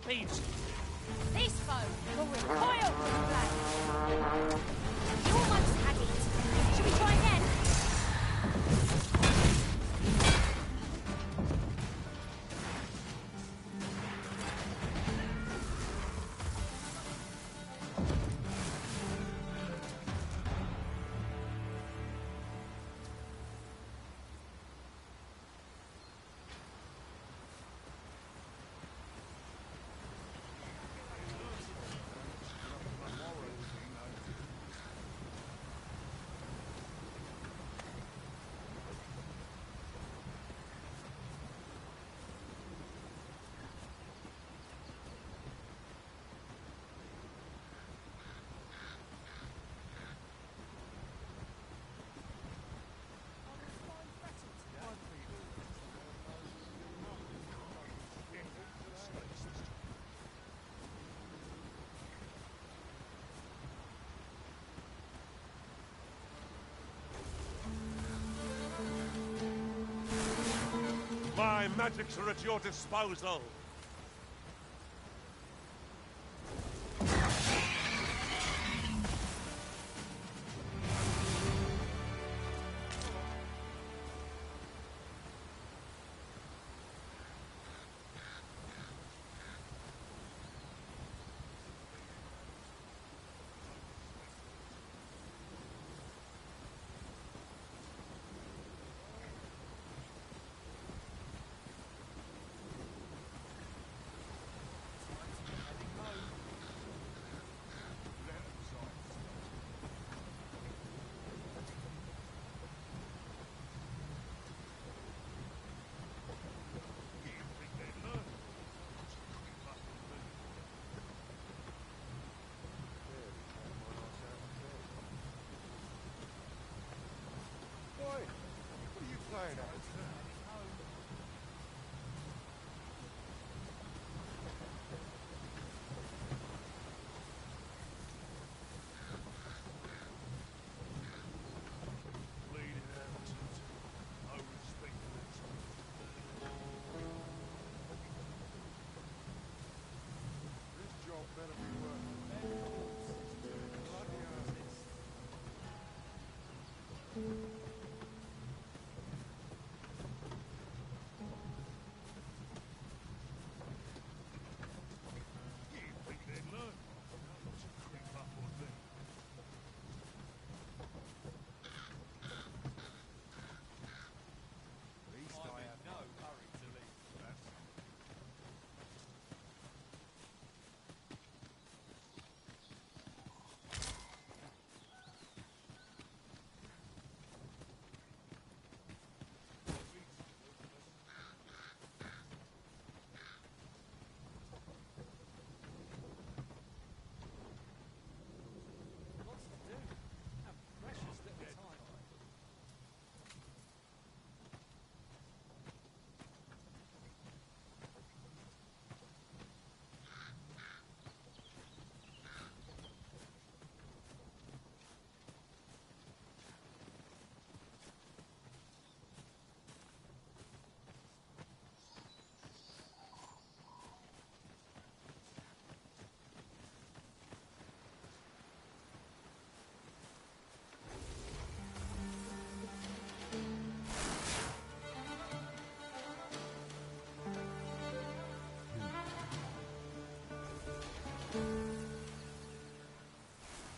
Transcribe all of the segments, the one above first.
harpies! This foe will recoil from the blade. You almost had it. Should we try again? My magics are at your disposal.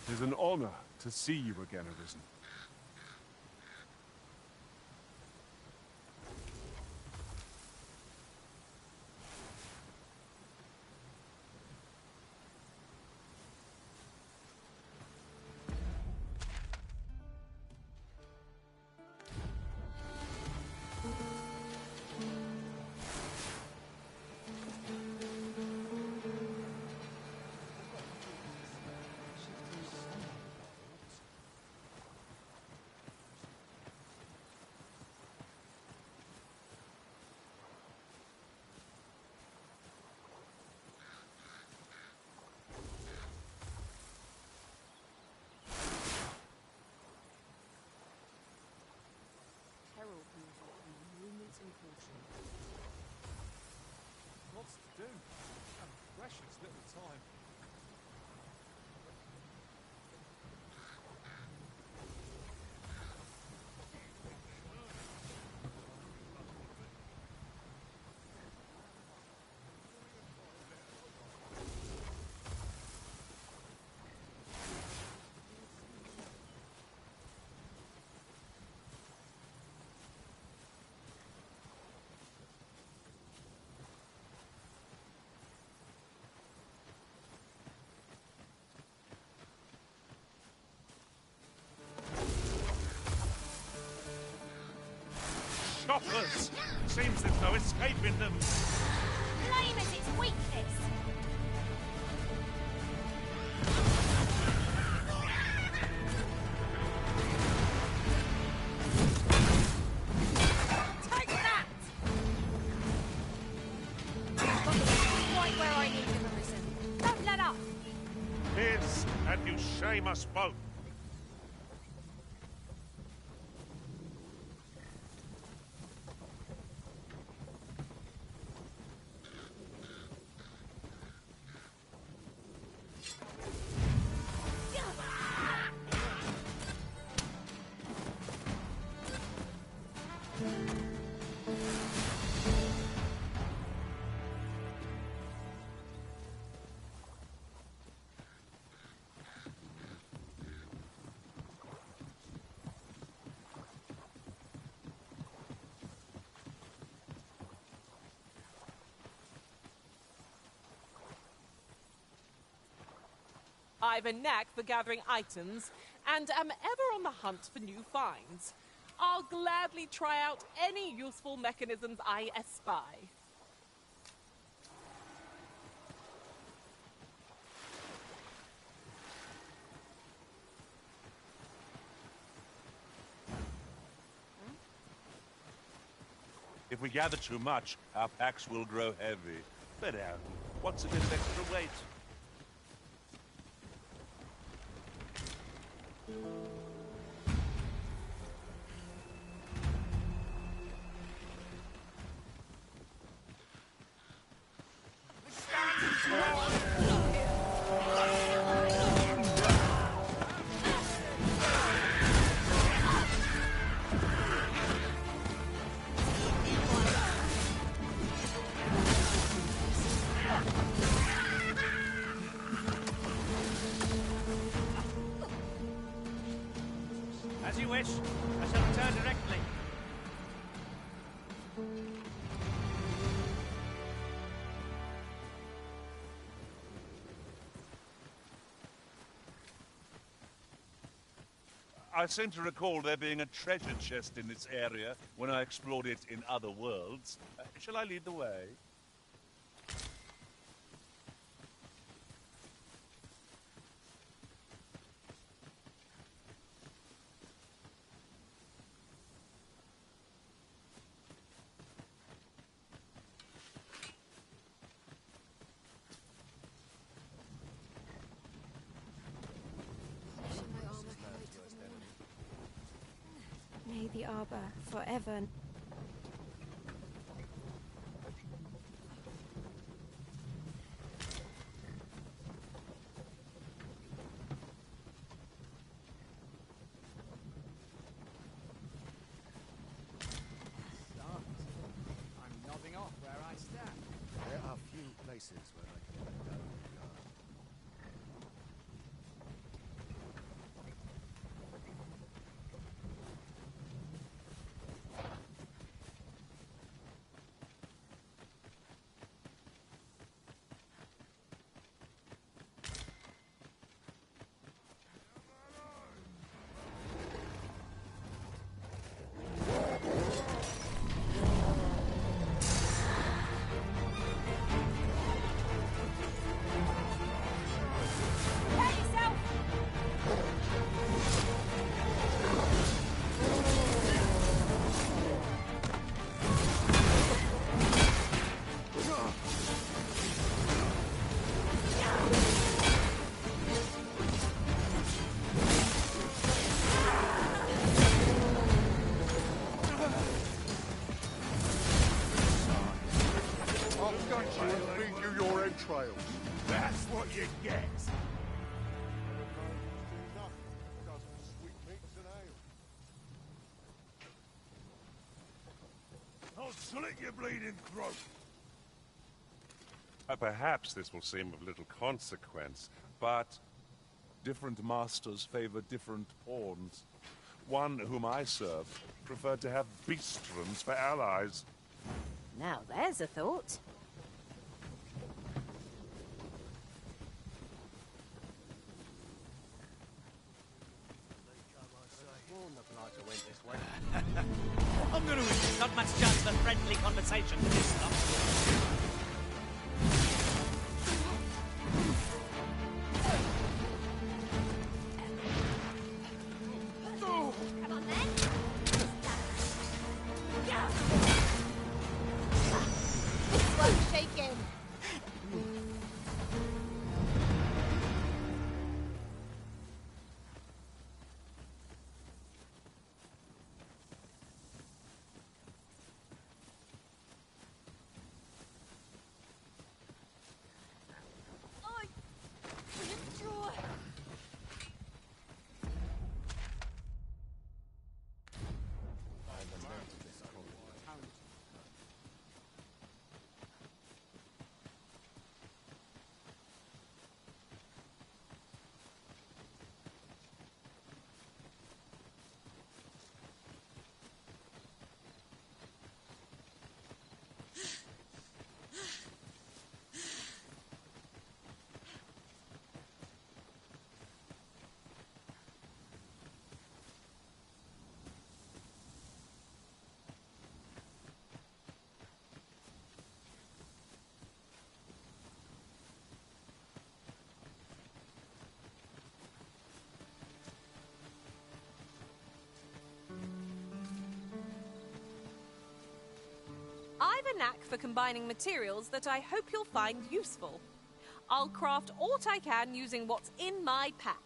It is an honor to see you again, Arisen. What's to do? precious little time. Choppers! Seems there's no escaping them. Blame is its weakness. Take that! Right where I need them, Arisen. Don't let up. Here's, and you shame us both. I've a knack for gathering items, and am ever on the hunt for new finds. I'll gladly try out any useful mechanisms I espy. If we gather too much, our packs will grow heavy. But what's a bit of extra weight? As you wish. I shall return directly. I seem to recall there being a treasure chest in this area when I explored it in other worlds. Shall I lead the way? May the arbor forever. I'm nodding off where I stand. There are few places where I can let go of the guard. I'll slit your bleeding throat. Perhaps this will seem of little consequence, but different masters favor different pawns. One whom I served preferred to have beastrons for allies. Now there's a thought. I'm gonna win. Not much chance for friendly conversation with this stuff. Come on then. This one's shaking. I've a knack for combining materials that I hope you'll find useful. I'll craft aught I can using what's in my pack.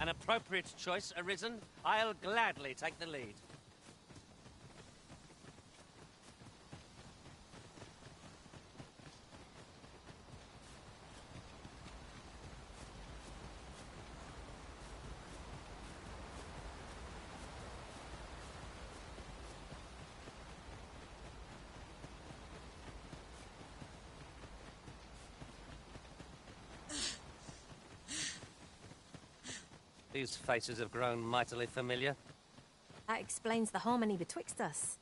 An appropriate choice arisen. I'll gladly take the lead. These faces have grown mightily familiar. That explains the harmony betwixt us.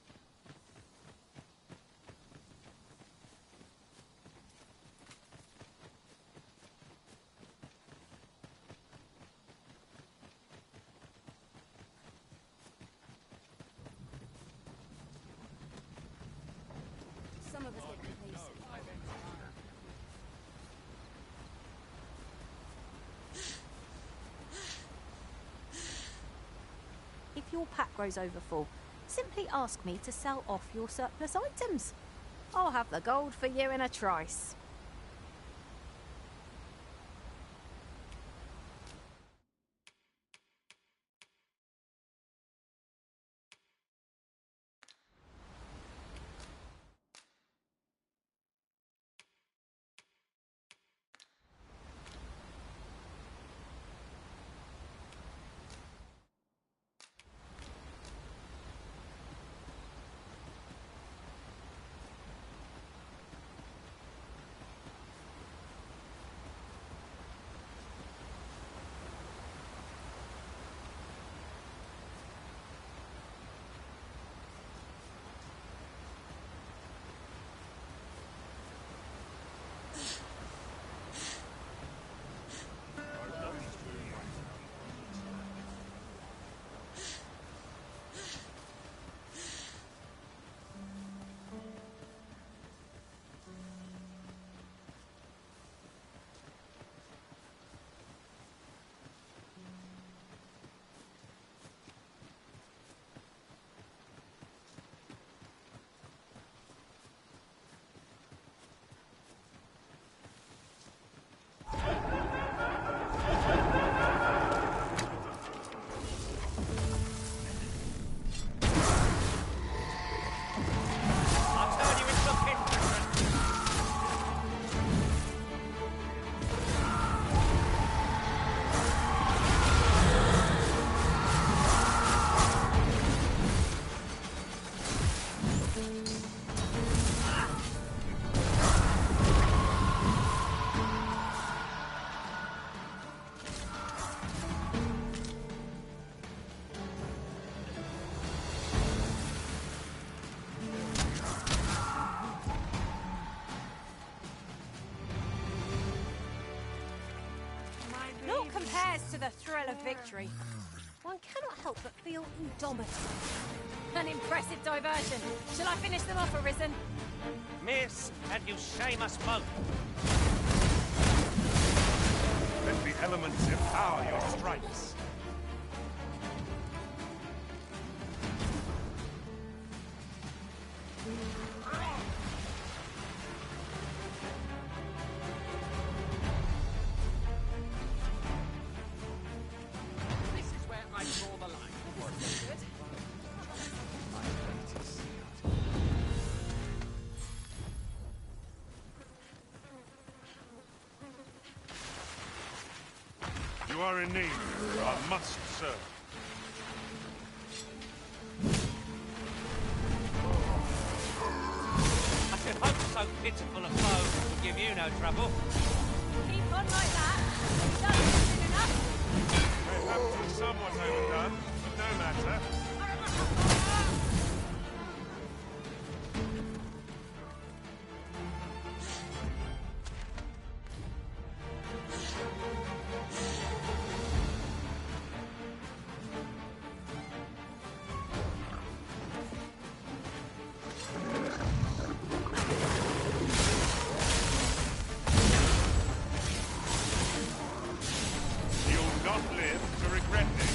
Some of us get complacent. If your pack grows over full, simply ask me to sell off your surplus items. I'll have the gold for you in a trice. Here's to the thrill of victory. One cannot help but feel indomitable. An impressive diversion. Shall I finish them off, Arisen? Miss, and you shame us both. Let the elements empower your strikes. This is where I draw the line. You are in need. I must serve. I should hope so pitiful a foe will give you no trouble. Keep on like that. Done soon enough. Perhaps it's somewhat overdone, but no matter. You'll not live to regret this.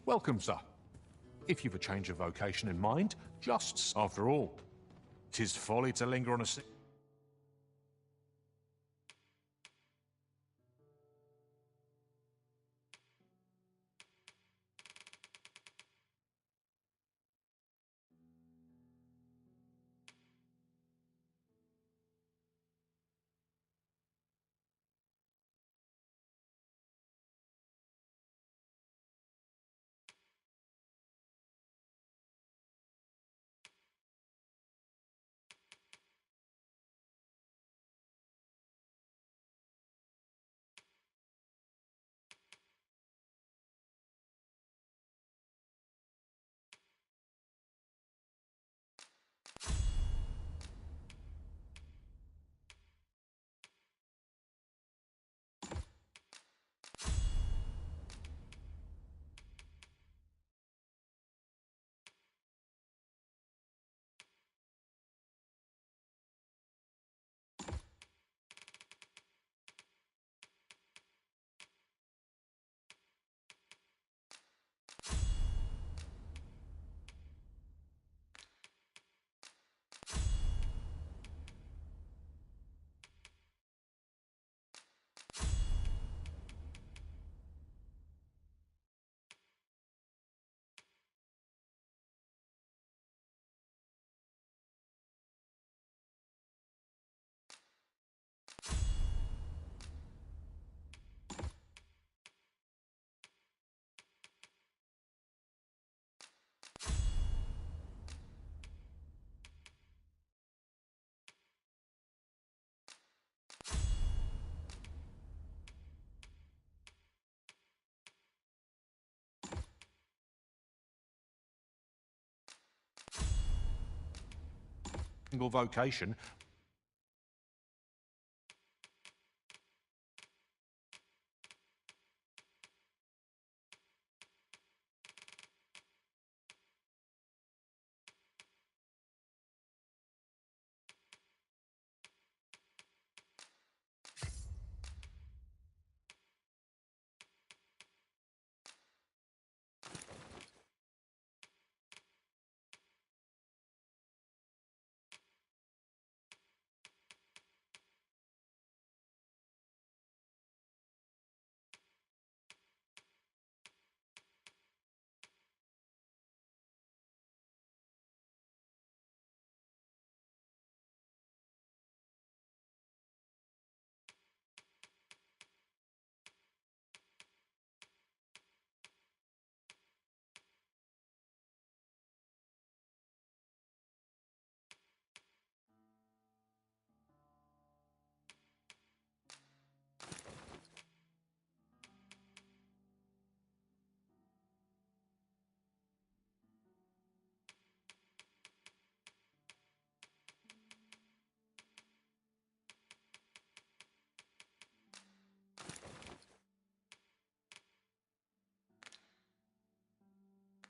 Welcome, sir. If you've a change of vocation in mind, just after all, 'tis folly to linger on a single vocation,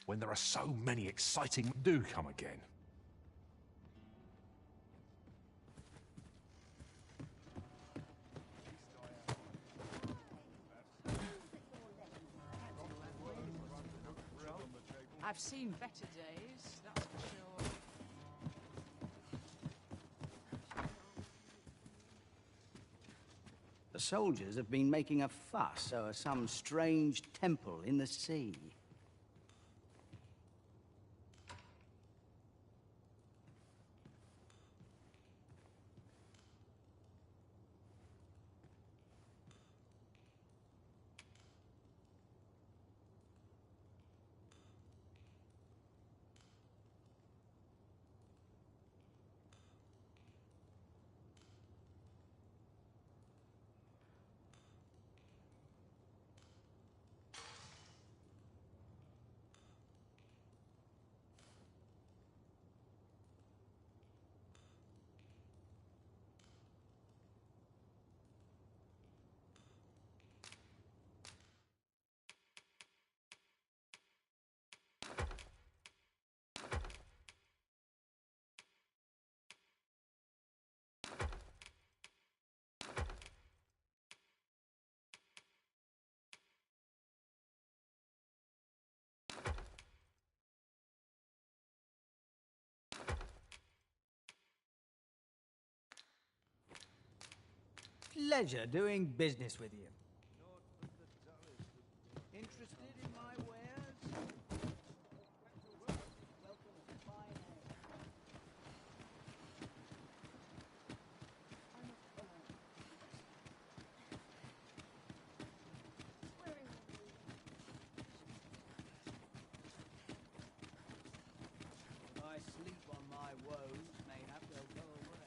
when there are so many exciting... Do come again. I've seen better days, that's for sure. The soldiers have been making a fuss over some strange temple in the sea. Pleasure doing business with you. Interested in my wares? I sleep on my woes, mayhap they'll go away.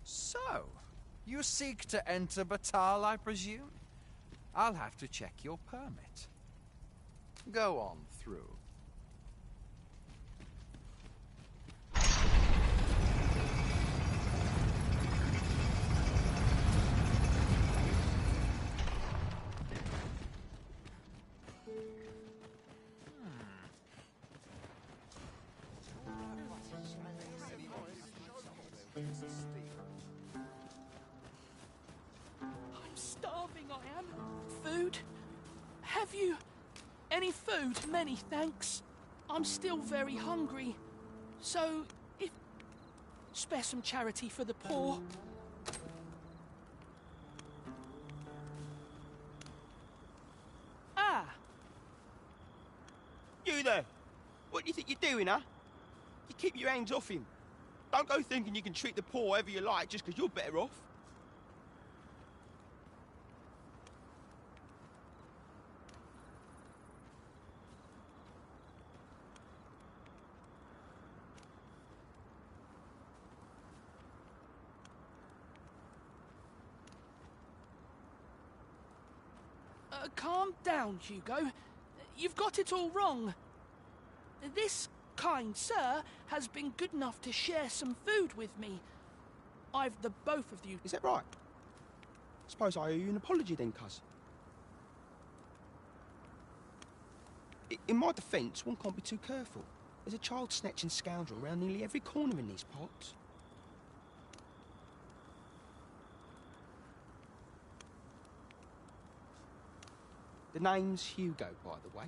So, you seek to enter Batal, I presume? I'll have to check your permit. Go on through. I'm starving, I am. Food? Have you any food? Many thanks. I'm still very hungry. So, if... spare some charity for the poor. Ah! You there! What do you think you're doing, huh? You keep your hands off him. Don't go thinking you can treat the poor however you like just because you're better off. Calm down, Hugo. You've got it all wrong. This kind sir has been good enough to share some food with me. I've the both of you. Is that right? Suppose I owe you an apology then, cuz. In my defence, one can't be too careful. There's a child-snatching scoundrel around nearly every corner in these parts. The name's Hugo, by the way.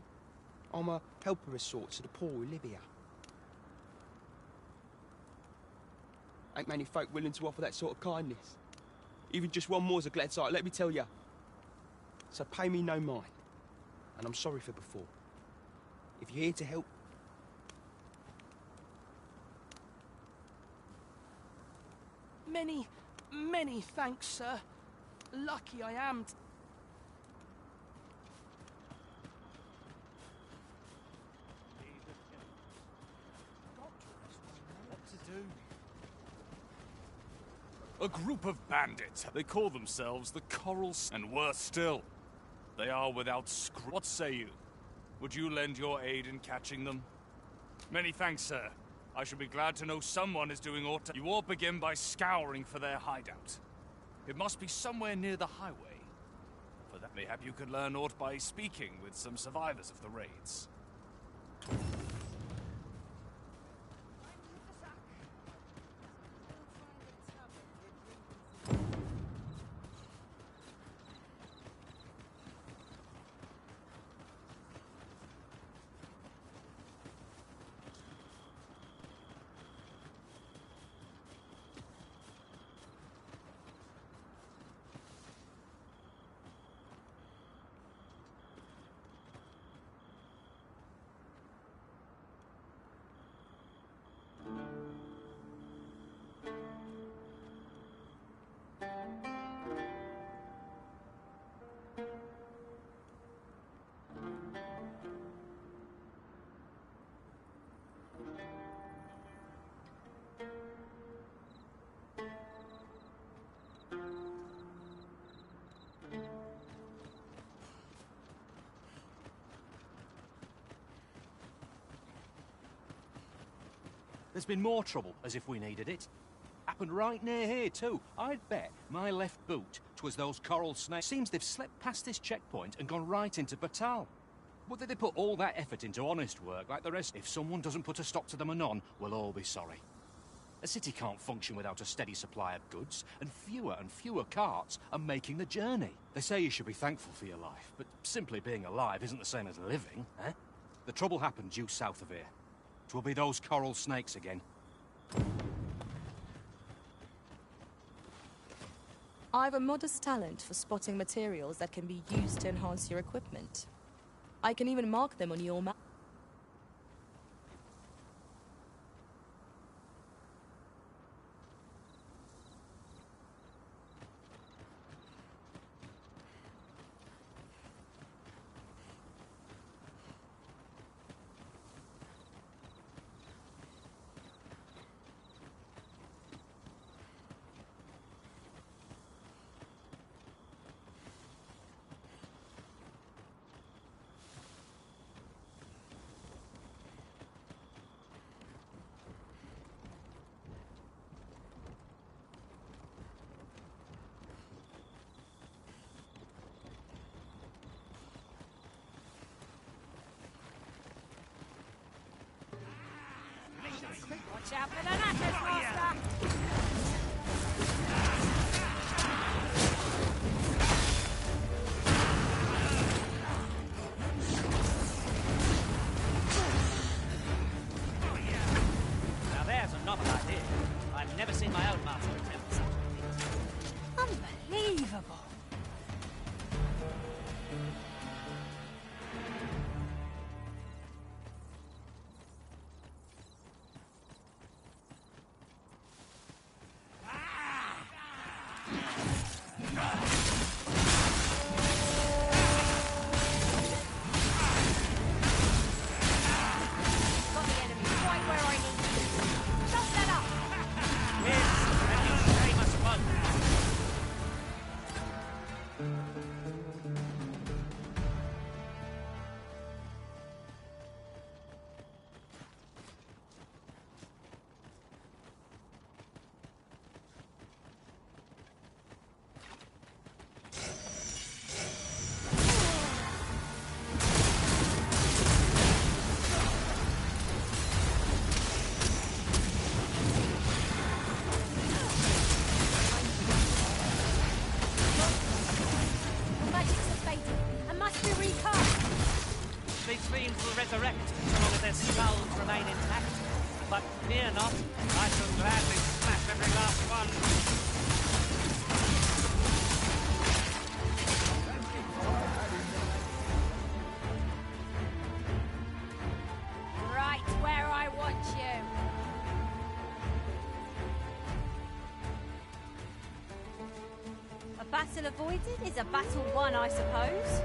I'm a helper of sorts to the poor who live here. Ain't many folk willing to offer that sort of kindness. Even just one more's a glad sight, let me tell you. So pay me no mind. And I'm sorry for before. If you're here to help... Many, many thanks, sir. Lucky I am. A group of bandits. They call themselves the Corals, and worse still, they are without What say you? Would you lend your aid in catching them? Many thanks, sir. I shall be glad to know someone is doing aught. You all begin by scouring for their hideout. It must be somewhere near the highway. For that, mayhap you could learn aught by speaking with some survivors of the raids. There's been more trouble, as if we needed it. Happened right near here, too. I'd bet my left boot 'twas those coral snakes. Seems they've slipped past this checkpoint and gone right into Batal. Whether they put all that effort into honest work like the rest, if someone doesn't put a stop to them anon, we'll all be sorry. A city can't function without a steady supply of goods, and fewer carts are making the journey. They say you should be thankful for your life, but simply being alive isn't the same as living, eh? The trouble happened due south of here. 'Twill be those coral snakes again. I've a modest talent for spotting materials that can be used to enhance your equipment. I can even mark them on your map. Watch out for the knackers, Master! Now there's a novel idea. I've never seen my own master attempt such a feat. Unbelievable! Resurrect so long as their skulls remain intact. But fear not, I shall gladly smash every last one. Right where I want you. A battle avoided is a battle won, I suppose.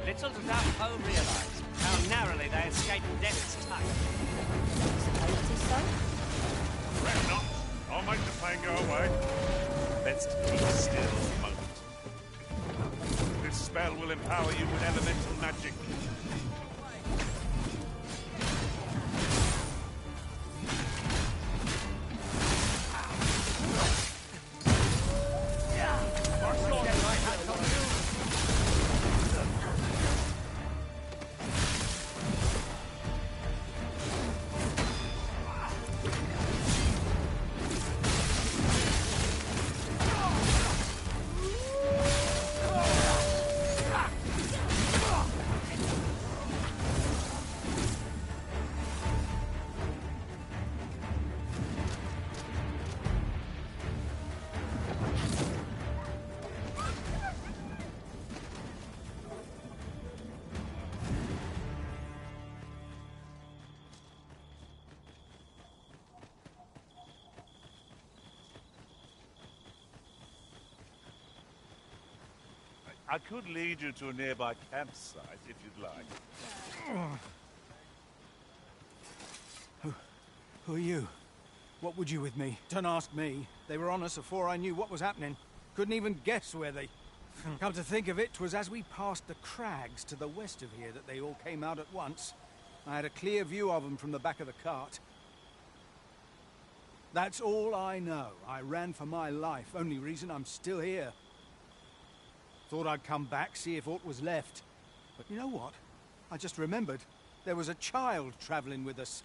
Little does our foe realise how narrowly they escaped death's touch. Suppose it is so. Fret not. I'll make the pain go away. Best keep still a moment. This spell will empower you with elemental magic. I could lead you to a nearby campsite, if you'd like. Who are you? What would you with me? Don't ask me. They were on us before I knew what was happening. Couldn't even guess where they... Come to think of it, 'twas as we passed the crags to the west of here that they all came out at once. I had a clear view of them from the back of the cart. That's all I know. I ran for my life. Only reason I'm still here. Thought I'd come back, see if aught was left. But you know what? I just remembered. There was a child travelling with us.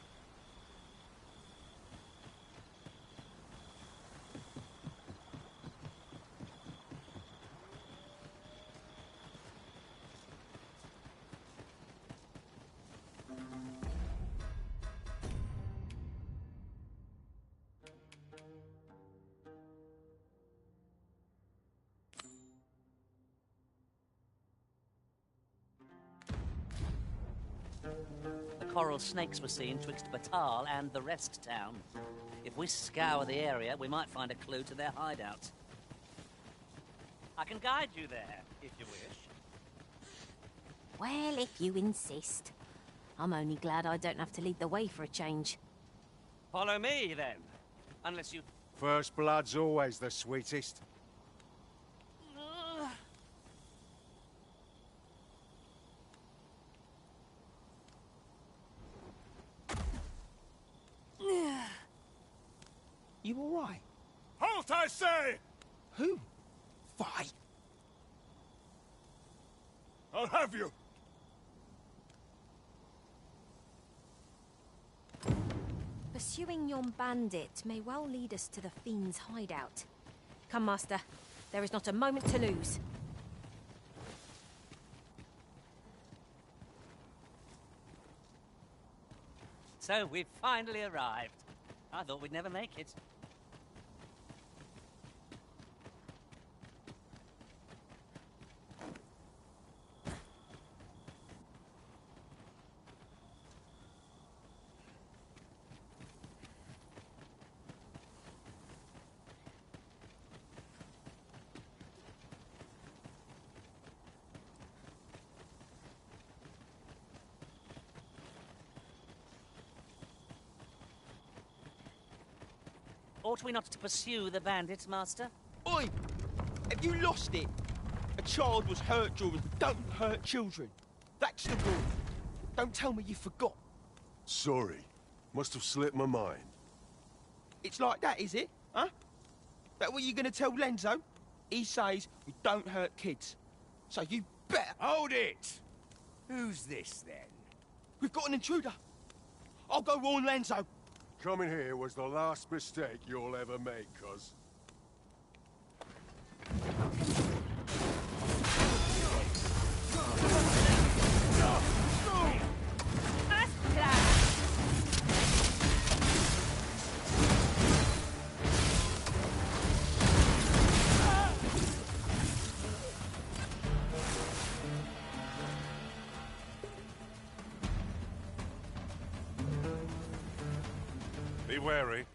Coral snakes were seen twixt Batal and the rest town. If we scour the area, we might find a clue to their hideout. I can guide you there, if you wish. Well, if you insist. I'm only glad I don't have to lead the way for a change. Follow me, then. Unless you... First blood's always the sweetest. You all right? Halt, I say! Who? Fight? I'll have you! Pursuing yon bandit may well lead us to the fiend's hideout. Come, Master. There is not a moment to lose. So we've finally arrived. I thought we'd never make it. Ought we not to pursue the bandits, Master? Oi! Have you lost it? A child was hurt, Jordan. Don't hurt children. That's the rule. Don't tell me you forgot. Sorry. Must have slipped my mind. It's like that, is it? Huh? That what you're gonna tell Lenzo? He says we don't hurt kids. So you better... Hold it! Who's this, then? We've got an intruder. I'll go warn Lenzo. Coming here was the last mistake you'll ever make, cuz. Be wary.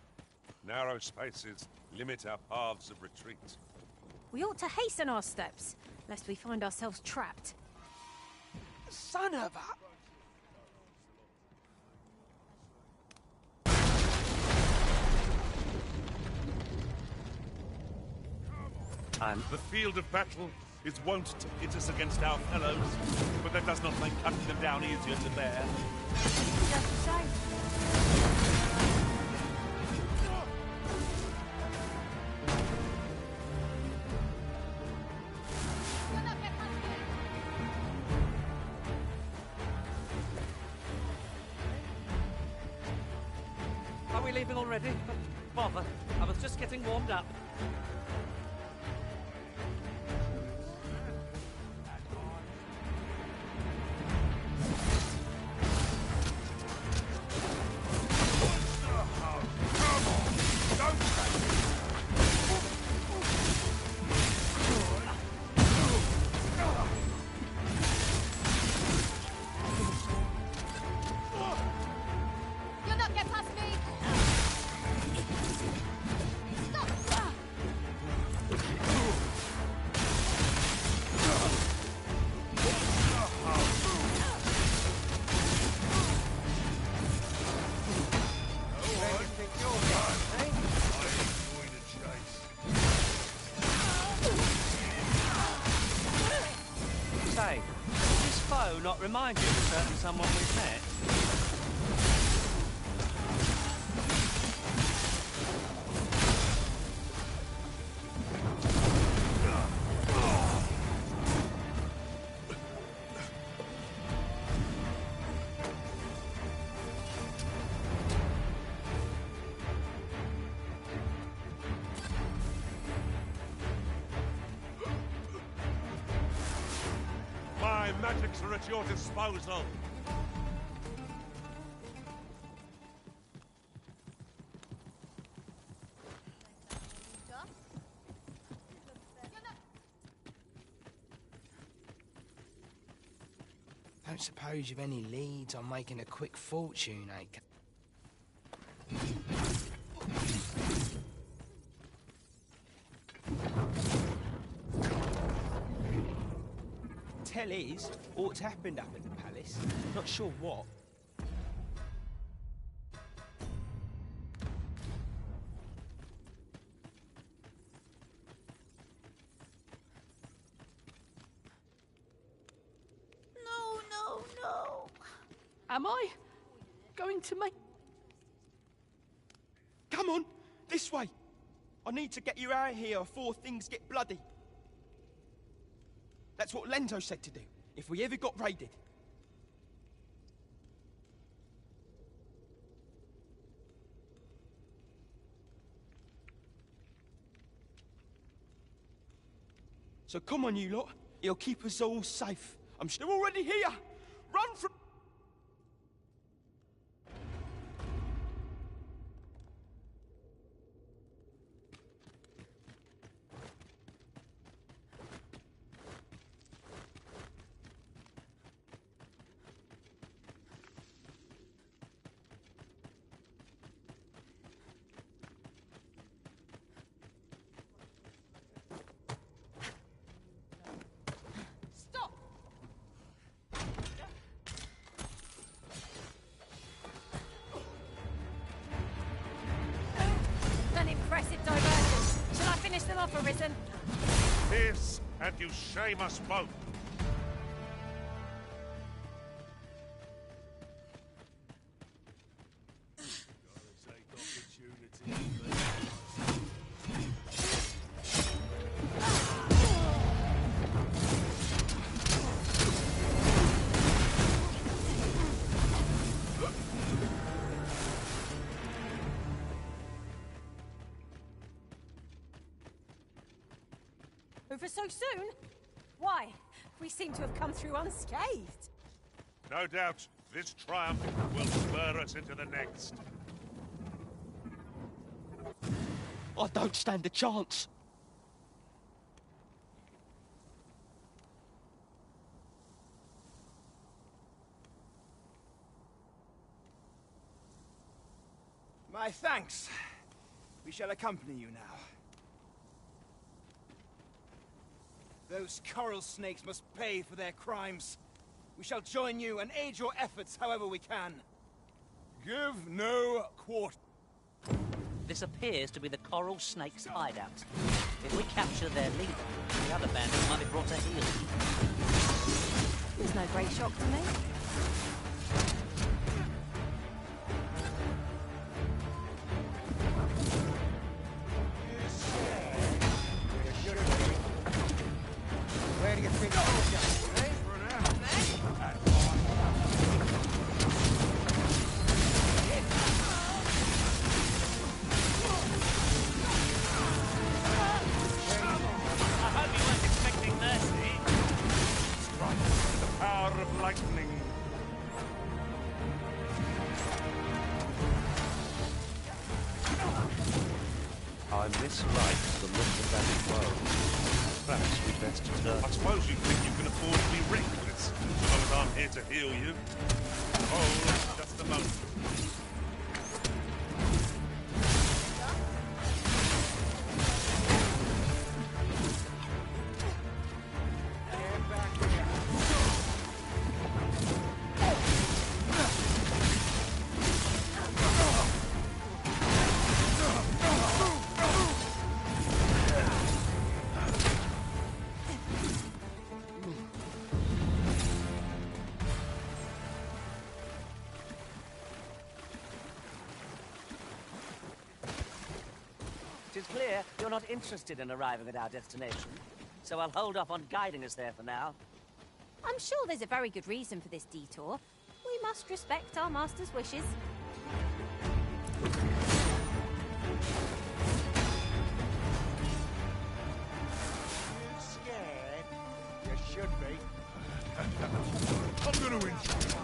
Narrow spaces limit our paths of retreat. We ought to hasten our steps, lest we find ourselves trapped. Son of a... The field of battle is wont to hit us against our fellows, but that does not make cutting them down easier to bear. Just the same. Are we leaving already? Bother. I was just getting warmed up. You'll not get past me! Stop! remind you of a certain someone we've met? My magics are at your disposal. Don't suppose you've any leads on making a quick fortune, eh? Tell is, what's happened up at the palace. Not sure what. No. Am I going to make... Come on, this way. I need to get you out of here before things get bloody. That's what Lenzo said to do, if we ever got raided. So come on, you lot. He'll keep us all safe. I'm still already here. Run from... An impressive diversion. Shall I finish them off, Arisen? This, and you shame us both. Over so soon? Why? We seem to have come through unscathed. No doubt, this triumph will spur us into the next. I don't stand a chance. My thanks. We shall accompany you now. Those coral snakes must pay for their crimes. We shall join you and aid your efforts however we can. Give no quarter. This appears to be the Coral Snake's hideout. If we capture their leader, the other bandits might be brought to heel. There's no great shock to me. Where do you think you're going? I hope you weren't expecting mercy. Strike with the power of lightning. I mislike the look of that foe. Perhaps we best turn. I suppose you think you can afford to be reckless, as long as I'm here to heal you. Hold just a moment. 'Tis clear you're not interested in arriving at our destination, so I'll hold off on guiding us there for now. I'm sure there's a very good reason for this detour. We must respect our master's wishes. Scared? You should be. I'm gonna introduce.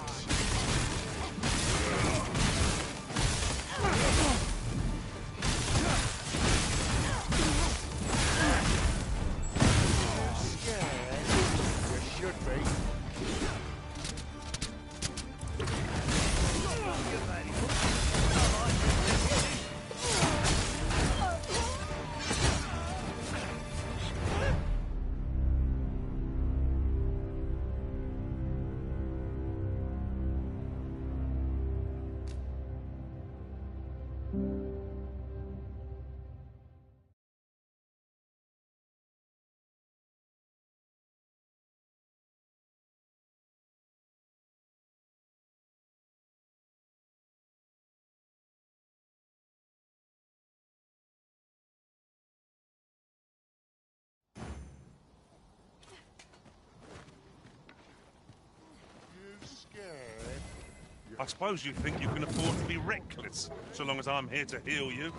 I suppose you think you can afford to be reckless, so long as I'm here to heal you.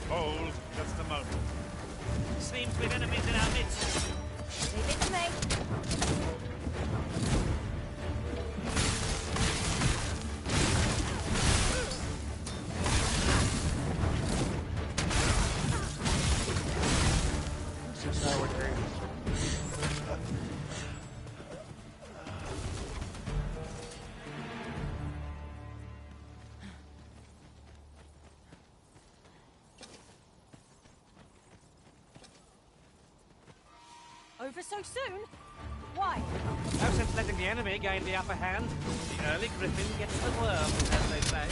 Hold just a moment. Seems we've enemies in our midst. Leave it to me. This is how it is. Over so soon? Why? No sense letting the enemy gain the upper hand. The early griffin gets the worm, as they say.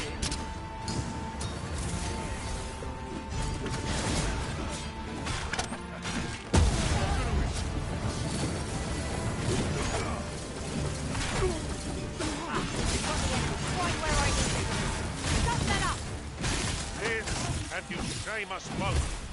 Quite where I need it. Stop that up! This, and you shame us both.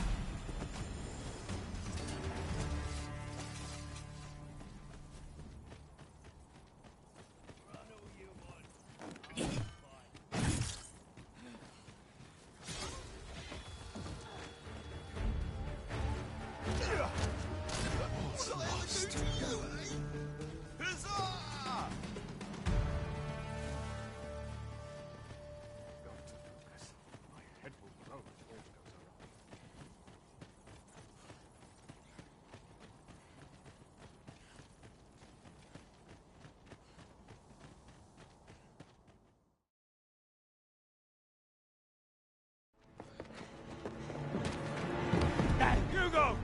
Hugo!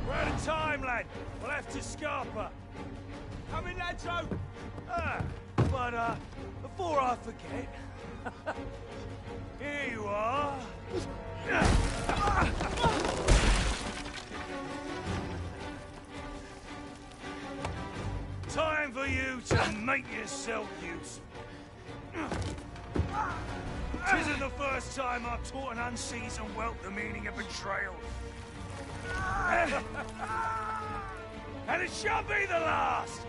We're out of time, lad. We'll have to scarper. Come in, lads, but, before I forget... here you are. Time for you to make yourself useful. Tisn't the first time I've taught an unseasoned whelp the meaning of betrayal. And it shall be the last!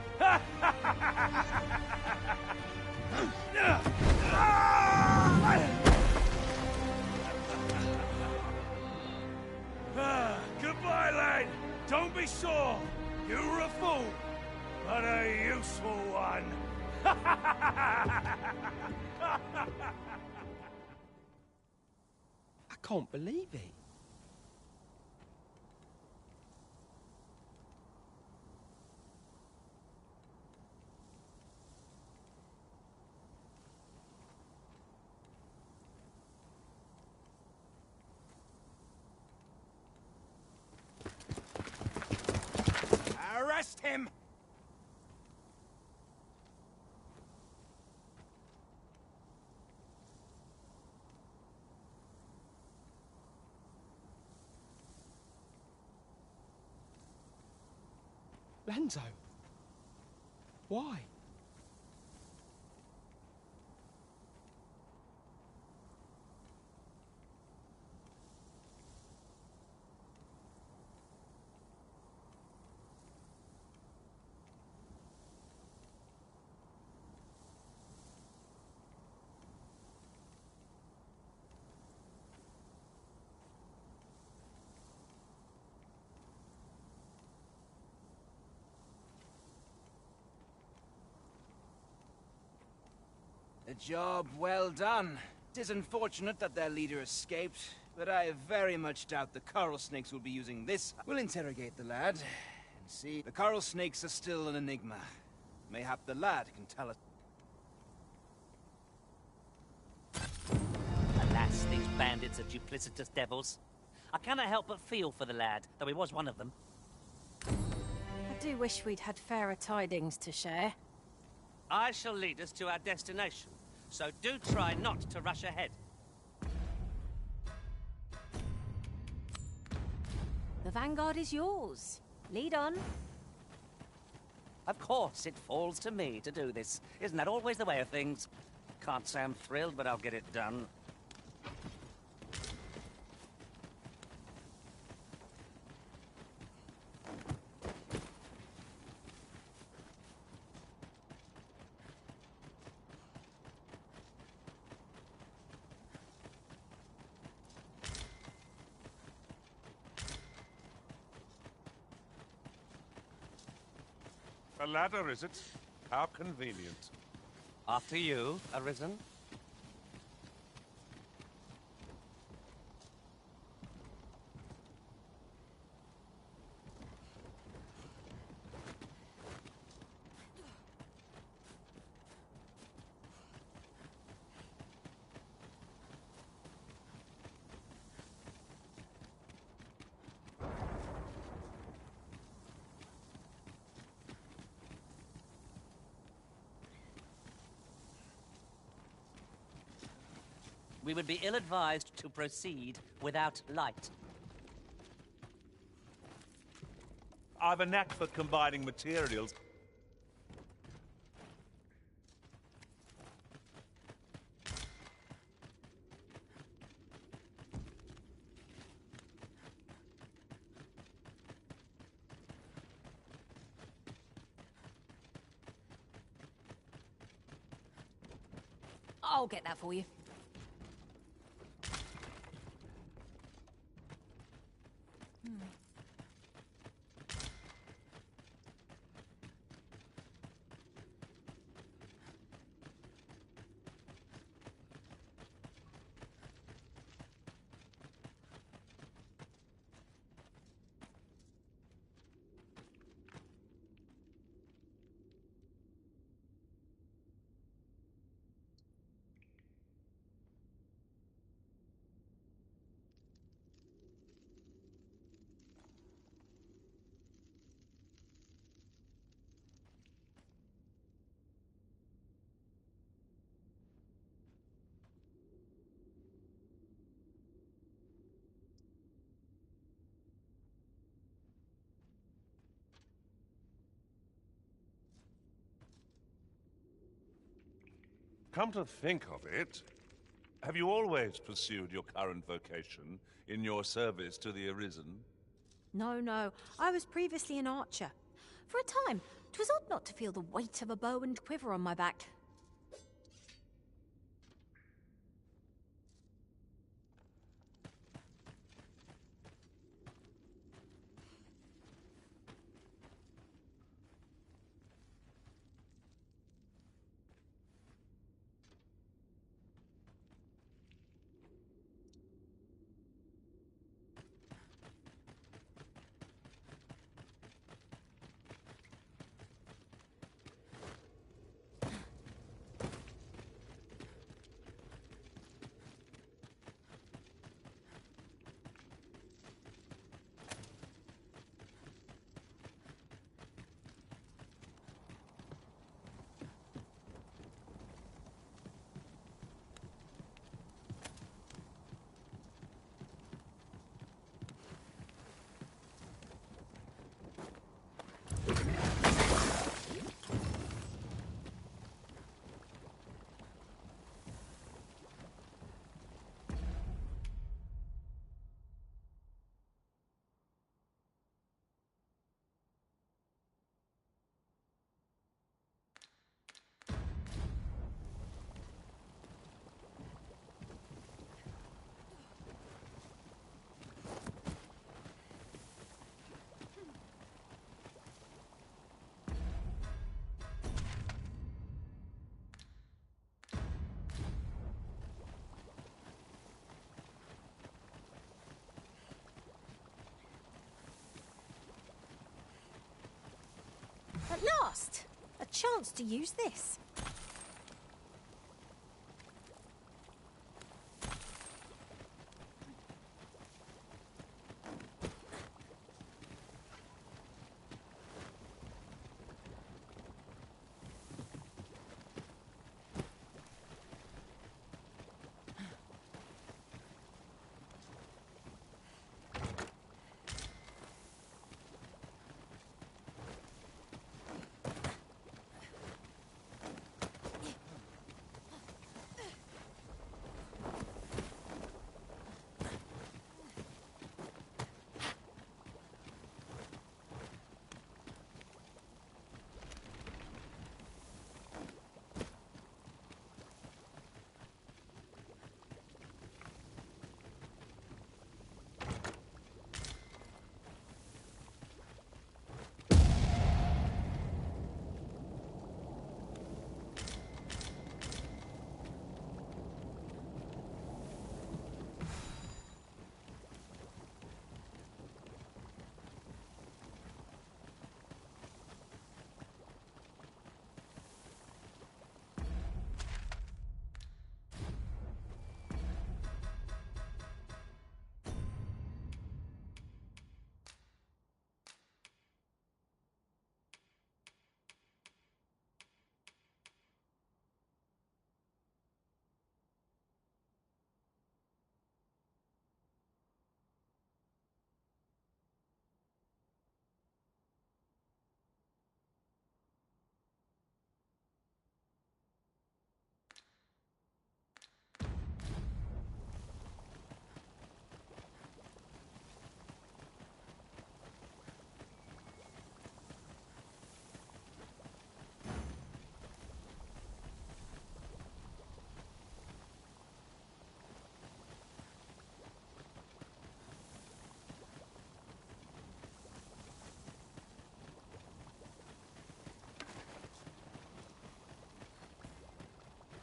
Goodbye, lad. Don't be sore. You were a fool, but a useful one. I can't believe it. Arrest him! Lanzo? Why? job well done. It is unfortunate that their leader escaped, but I very much doubt the coral snakes will be using this. We'll interrogate the lad and see. The coral snakes are still an enigma. Mayhap the lad can tell us. Alas, these bandits are duplicitous devils. I cannot help but feel for the lad, though he was one of them. I do wish we'd had fairer tidings to share. I shall lead us to our destination, so do try not to rush ahead. The vanguard is yours. Lead on. Of course, it falls to me to do this. Isn't that always the way of things? Can't say I'm thrilled, but I'll get it done. A ladder, is it? How convenient. After you, Arisen. We would be ill-advised to proceed without light. I've a knack for combining materials. I'll get that for you. Come to think of it, have you always pursued your current vocation in your service to the Arisen? No, no. I was previously an archer. For a time, 'twas odd not to feel the weight of a bow and quiver on my back. last. A chance to use this.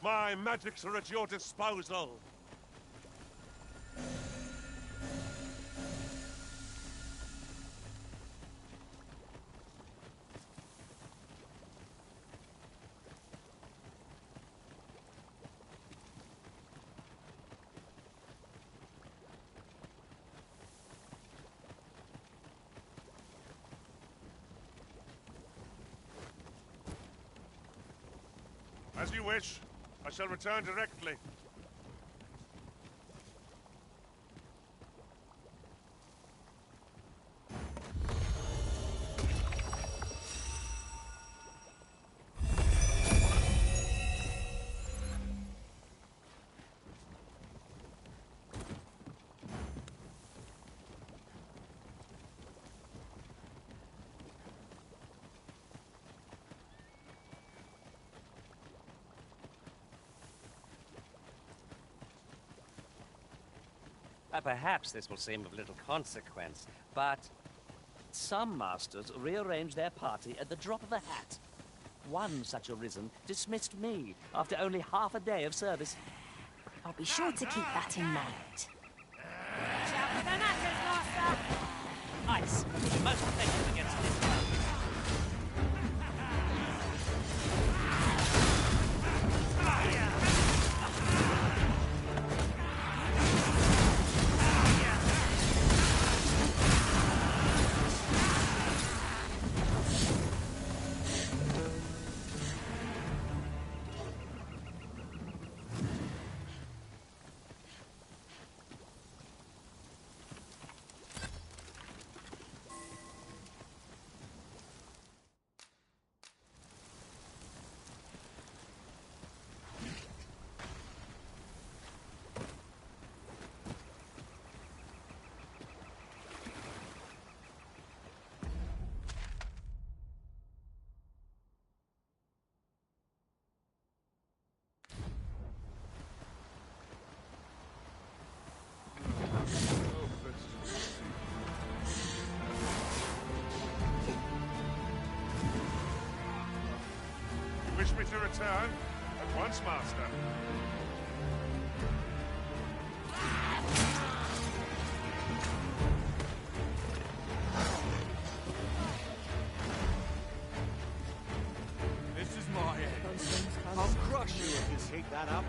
My magics are at your disposal. As you wish. I shall return directly. Perhaps this will seem of little consequence, but some masters rearrange their party at the drop of a hat. One such arisen dismissed me after only half a day of service. I'll be sure to keep that in mind. Ice, most effective against this foe. Wish me to return? At once, Master. that up.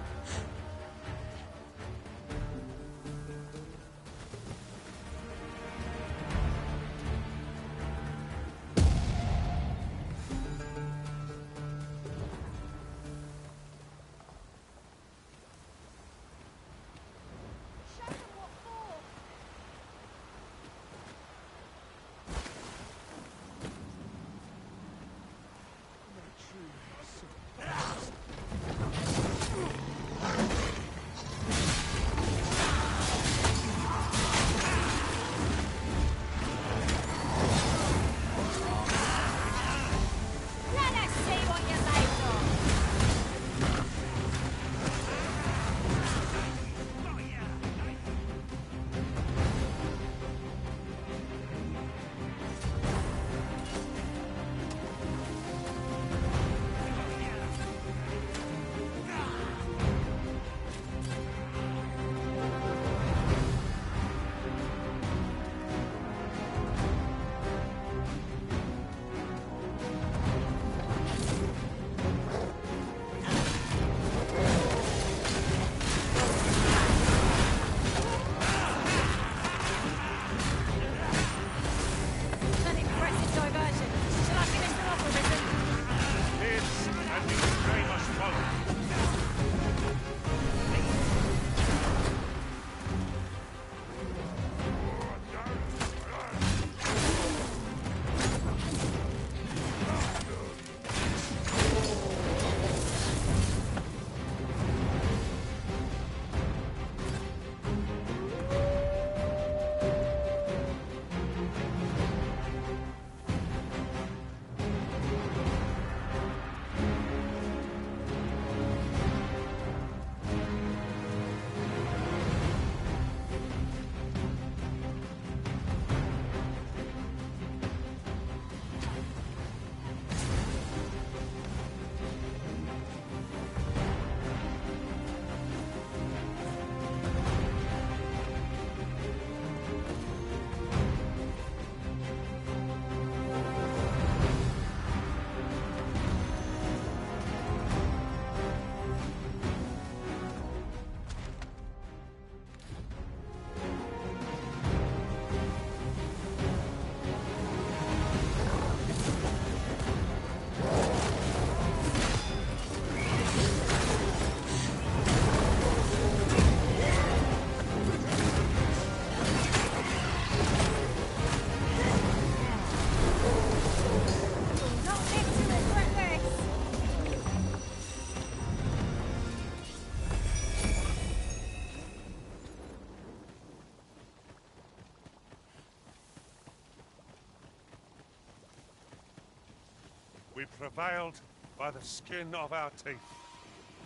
We prevailed by the skin of our teeth.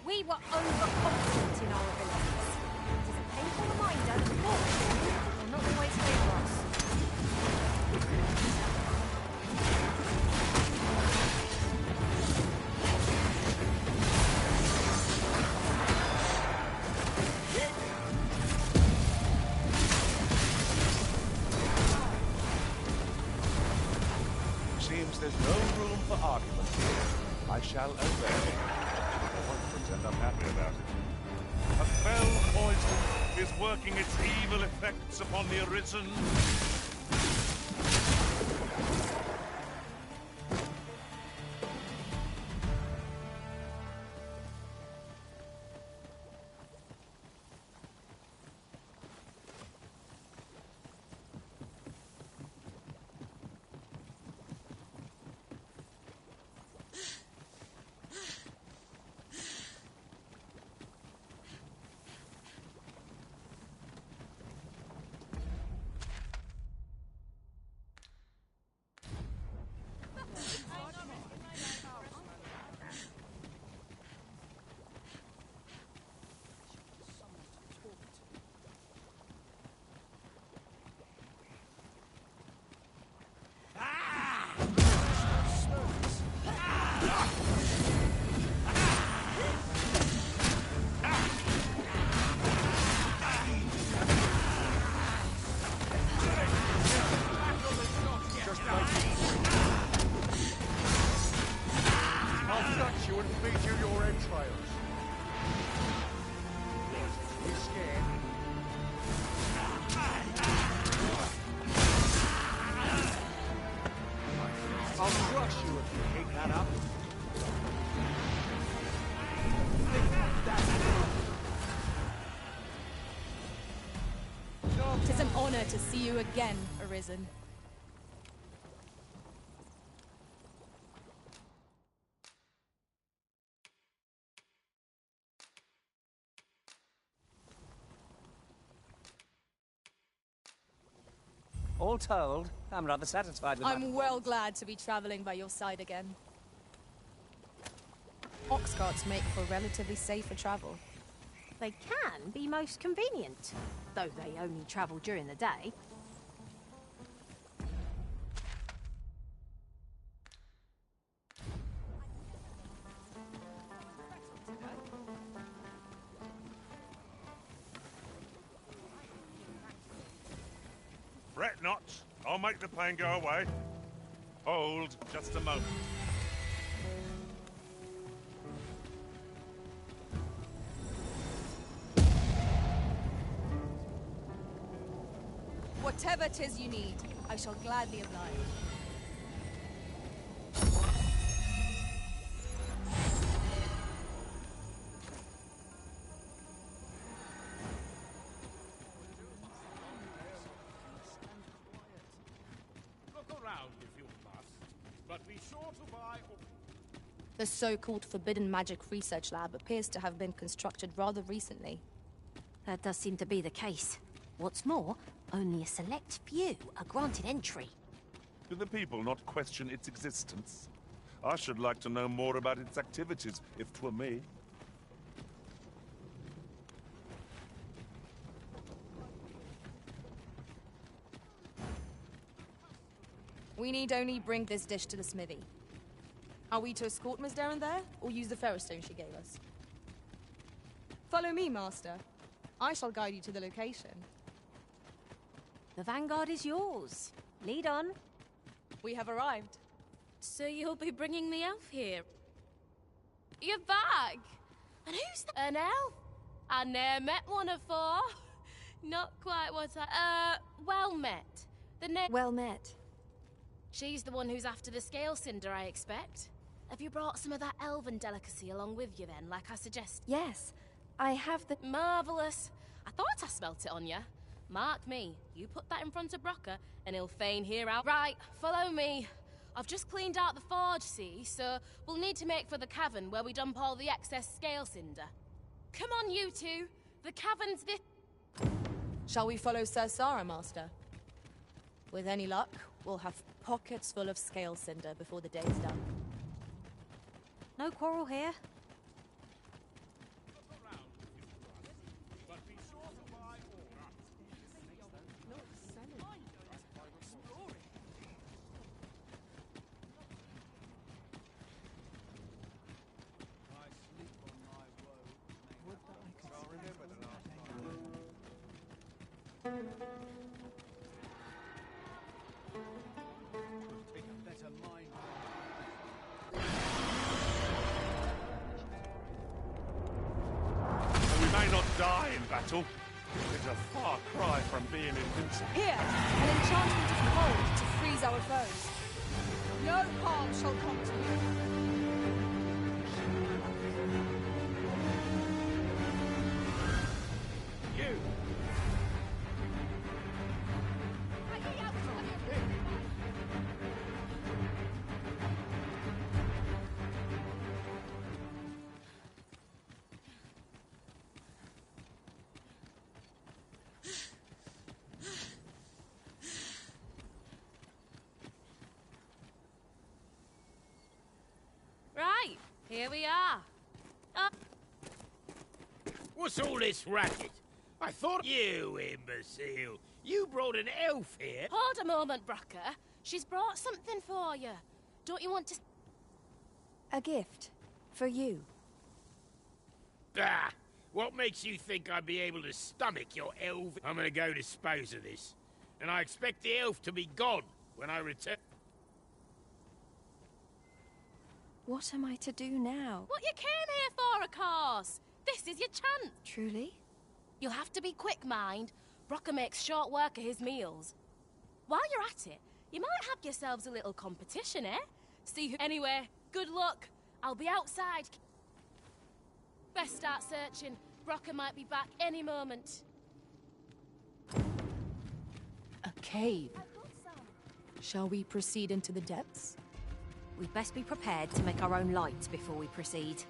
We were overconfident in our abilities. It is a painful reminder that fortune will not always favour us. Seems there's no room for argument here. I shall obey. And I'm happy about it. A fell poison is working its evil effects upon the arisen. crush you if you keep that up. Tis an honor to see you again, Arisen. All told, I'm rather satisfied with I'm well glad to be traveling by your side again. Ox carts make for relatively safer travel. They can be most convenient, though they only travel during the day. Fret not. I'll make the pain go away. Hold just a moment. Whatever 'tis you need, I shall gladly oblige. Look around if you must, but be sure to buy... The so-called Forbidden Magic Research Lab appears to have been constructed rather recently. That does seem to be the case. What's more, only a select few are granted entry. Do the people not question its existence? I should like to know more about its activities, if 'twere me. We need only bring this dish to the smithy. Are we to escort Miss Darren there, or use the ferrostone she gave us? Follow me, Master. I shall guide you to the location. The vanguard is yours. Lead on. We have arrived. So you'll be bringing the elf here? You're back! And who's that? An elf? I ne'er met one afore. Not quite what well met. Well met. She's the one who's after the scale cinder, I expect. Have you brought some of that elven delicacy along with you then, like I suggested? Yes, I have the... Marvellous. I thought I smelt it on you. Mark me, you put that in front of Brocker, and he'll feign hear out. Right, follow me. I've just cleaned out the forge, see, so we'll need to make for the cavern where we dump all the excess scale cinder. Come on, you two. The cavern's this... Shall we follow Sir Sara, Master? With any luck, we'll have pockets full of scale cinder before the day's done. No quarrel here. We may not die in battle. It's a far cry from being invincible. Here, an enchantment of cold to freeze our foes. No harm shall come to you. Right, here we are. What's all this racket? I thought you, imbecile. You brought an elf here. Hold a moment, Brocker. She's brought something for you. Don't you want to... A gift. For you. Ah, what makes you think I'd be able to stomach your elf? I'm gonna go dispose of this. And I expect the elf to be gone when I return. What am I to do now? What you came here for, of course. This is your chance. Truly? You'll have to be quick, mind. Brocker makes short work of his meals. While you're at it, you might have yourselves a little competition, eh? See who. Anyway, good luck. I'll be outside. Best start searching. Brocker might be back any moment. A cave. Shall we proceed into the depths? We'd best be prepared to make our own light before we proceed.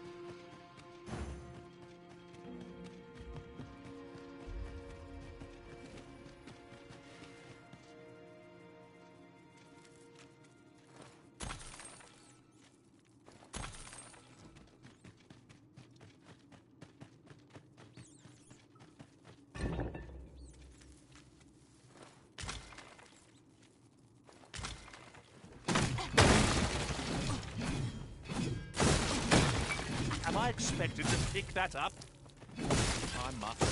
Am I expected to pick that up? I must.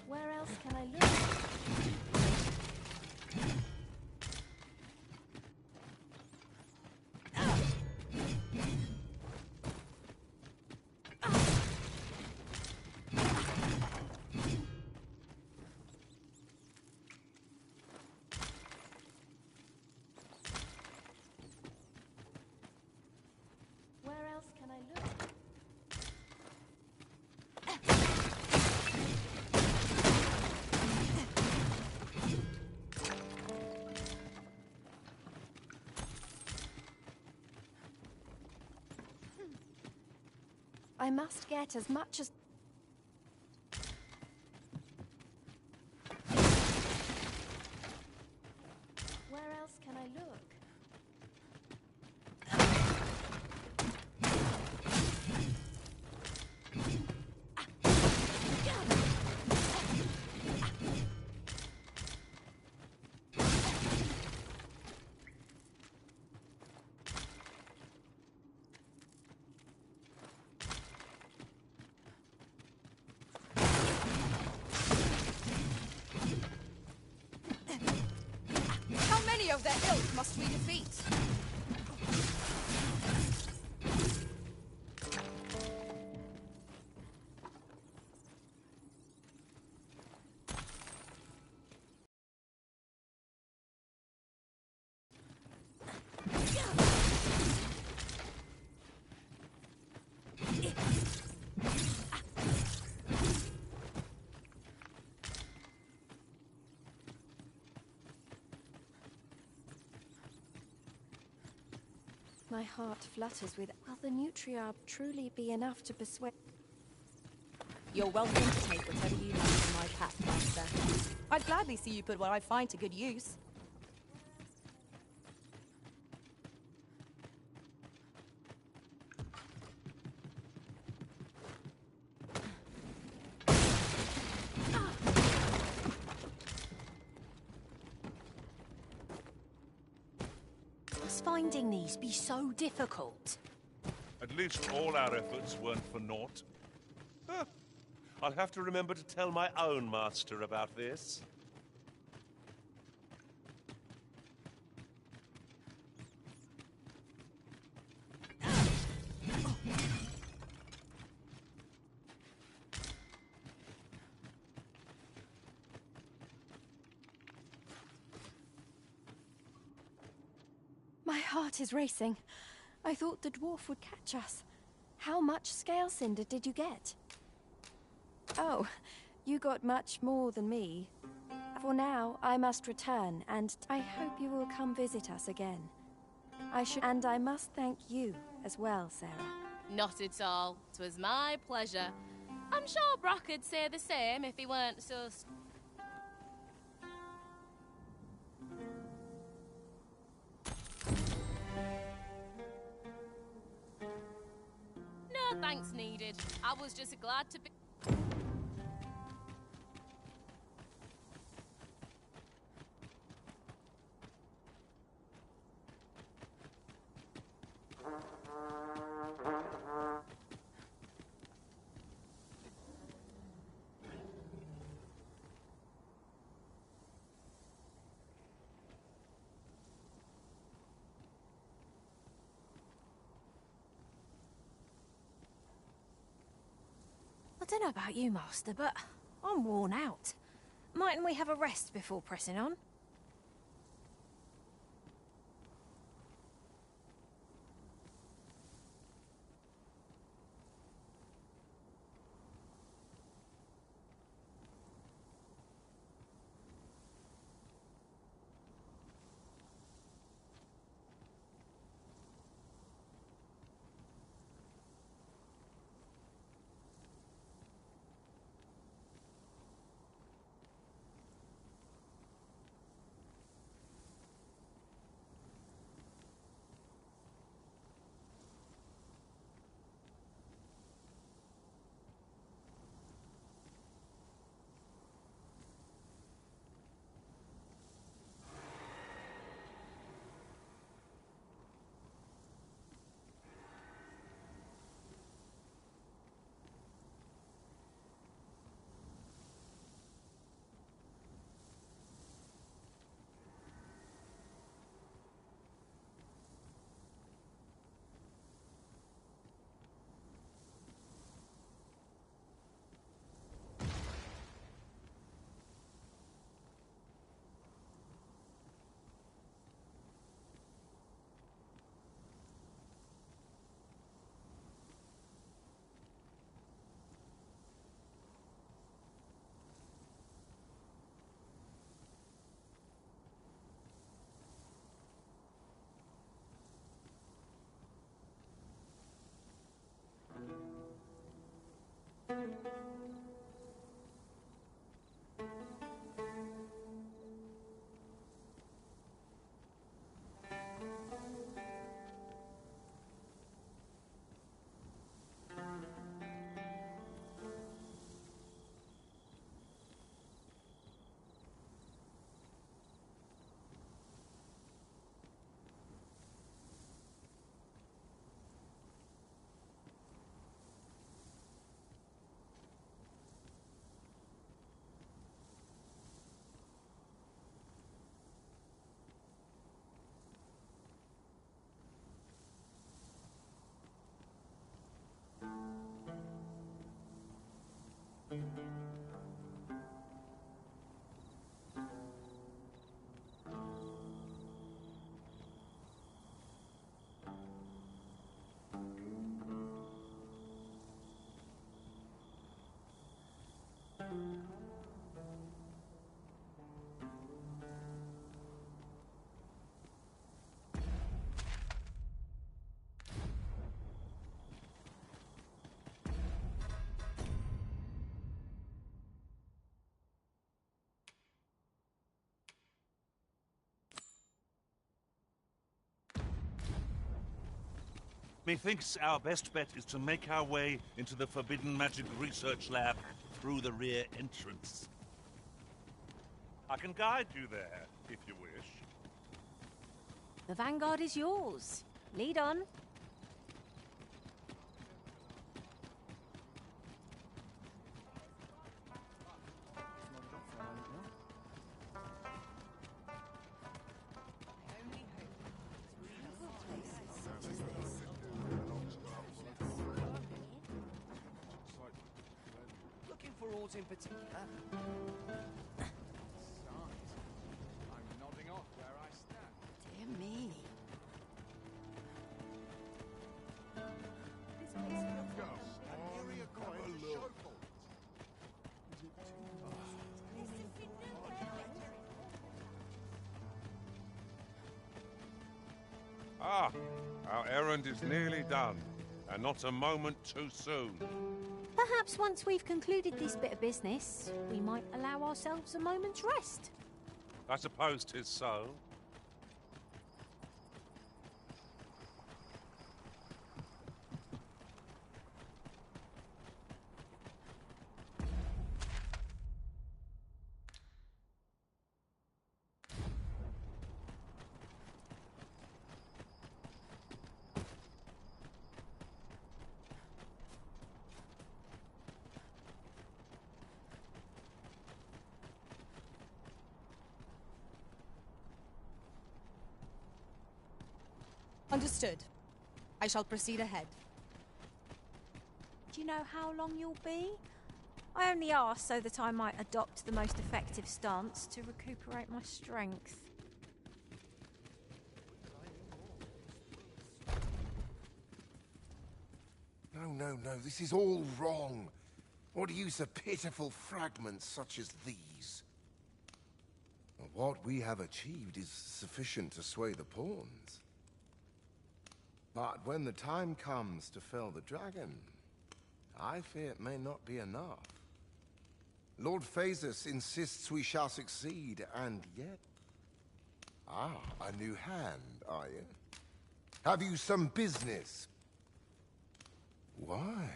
Where else can I look? Where else can I look? I must get as much as... Where else can I look? How many of their ilk must we defeat? My heart flutters with... Will the Nutriarb truly be enough to persuade... You're welcome to take whatever you need from my pack, Master. I'd gladly see you put what I find to good use. Must finding these be so difficult? At least all our efforts weren't for naught. Huh. I'll have to remember to tell my own master about this. My heart is racing. I thought the dwarf would catch us. How much scale cinder did you get? Oh, you got much more than me. For now, I must return, and I hope you will come visit us again. And I must thank you as well, Sarah. Not at all. 'Twas my pleasure. I'm sure Brock'd say the same if he weren't so... No thanks needed. I was just glad to be... don't know about you, Master, but I'm worn out. Mightn't we have a rest before pressing on? Methinks our best bet is to make our way into the Forbidden Magic Research Lab through the rear entrance. I can guide you there, if you wish. The vanguard is yours. Lead on. Looking for aught in particular? I'm nodding off where I stand. Dear me. Ah, our errand is nearly done, and not a moment too soon. Perhaps once we've concluded this bit of business, we might allow ourselves a moment's rest. I suppose 'tis so. Understood. I shall proceed ahead. Do you know how long you'll be? I only asked so that I might adopt the most effective stance to recuperate my strength. No, this is all wrong. What use of pitiful fragments such as these? What we have achieved is sufficient to sway the pawns. But when the time comes to fell the dragon, I fear it may not be enough. Lord Phaesus insists we shall succeed, and yet... Ah, a new hand, are you? Have you some business? Why?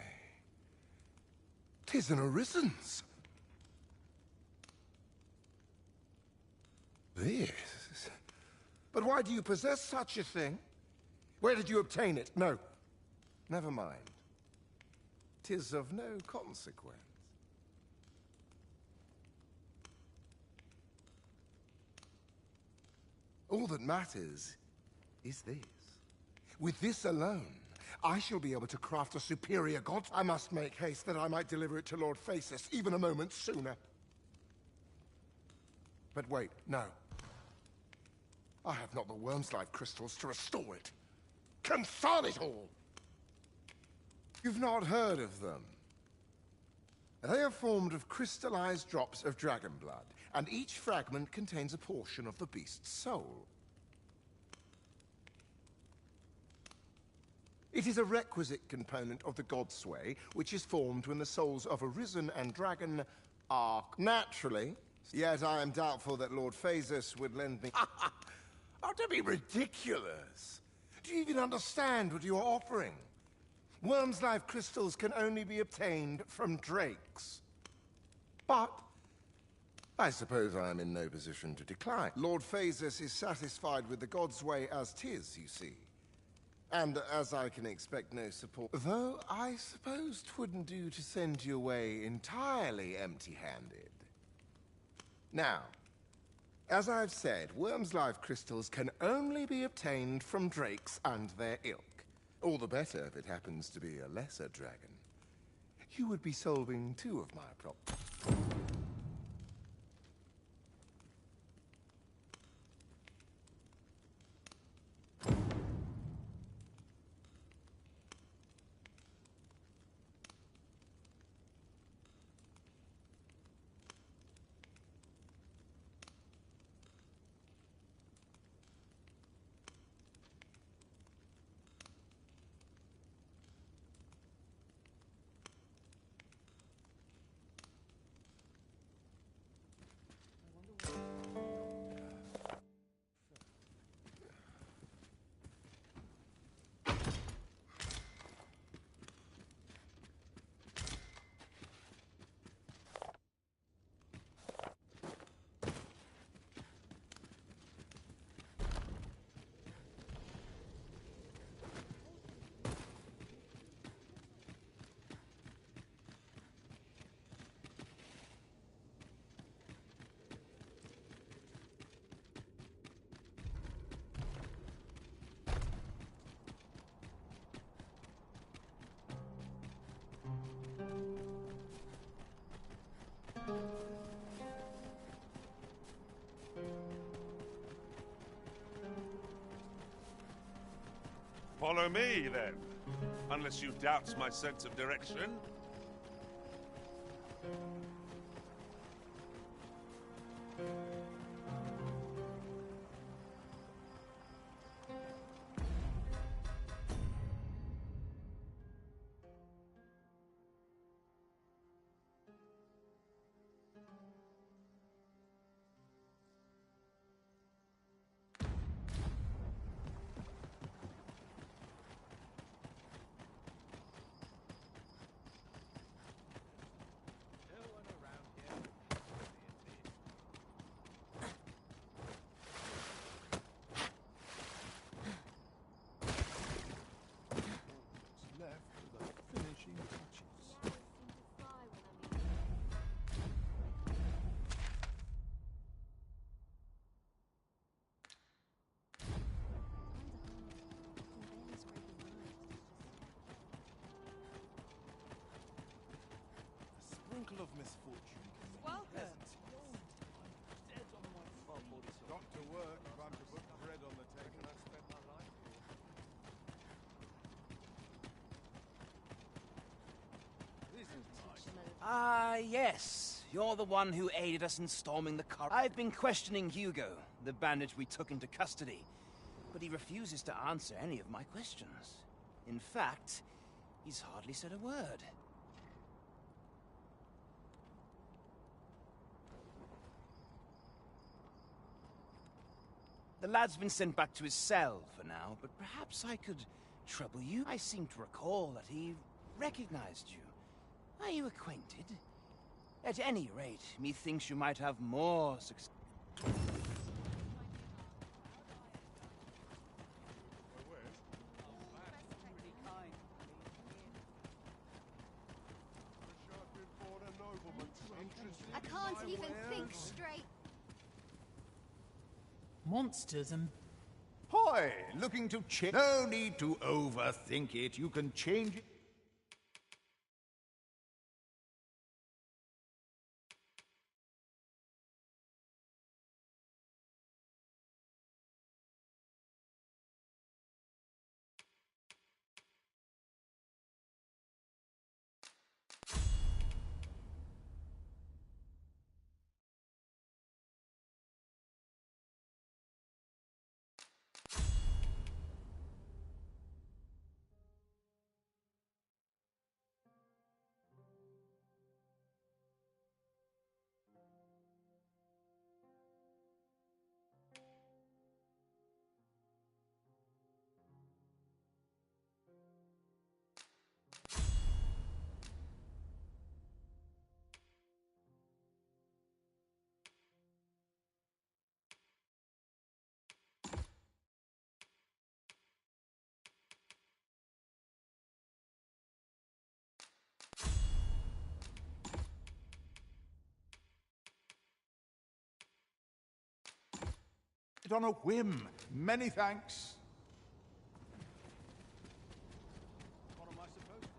'Tis an orisons. This? But why do you possess such a thing? Where did you obtain it? No. Never mind. 'Tis of no consequence. All that matters is this. With this alone, I shall be able to craft a superior god. I must make haste that I might deliver it to Lord Phaesus even a moment sooner. But wait, no. I have not the worm's life crystals to restore it. Confound it all! You've not heard of them. They are formed of crystallized drops of dragon blood, and each fragment contains a portion of the beast's soul. It is a requisite component of the god sway, which is formed when the souls of Arisen and Dragon are naturally. Yet I am doubtful that Lord Phaesus would lend me... Oh, don't be ridiculous! Do you even understand what you are offering? Worm's life crystals can only be obtained from drakes. But I suppose I am in no position to decline. Lord Phaesus is satisfied with the god's way as 'tis, you see. And as I can expect no support... Though I suppose 'twouldn't do to send you away entirely empty-handed. Now, as I've said, Worm's life crystals can only be obtained from drakes and their ilk. All the better if it happens to be a lesser dragon. You would be solving two of my problems. Follow me, then. Unless you doubt my sense of direction. of misfortune can be Welcome. pleasant. Not to work if I'm to put bread on the table. I spend my life Ah, yes. You're the one who aided us in storming the car. I've been questioning Hugo, the bandit we took into custody, but he refuses to answer any of my questions. In fact, he's hardly said a word. The lad's been sent back to his cell for now, but perhaps I could trouble you. I seem to recall that he recognized you. Are you acquainted? At any rate, methinks you might have more success. I can't even think straight. Monsters and... Hoy! Looking to change? No need to overthink it. You can change it. On a whim. Many thanks. What am I supposed to do?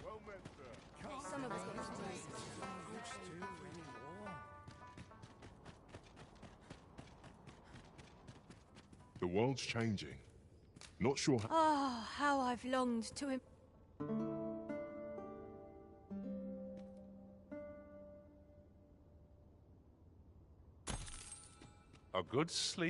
Well met, sir. Some of us got to do this. The world's changing. Not sure how... Ah, how I've longed to him. A good sleep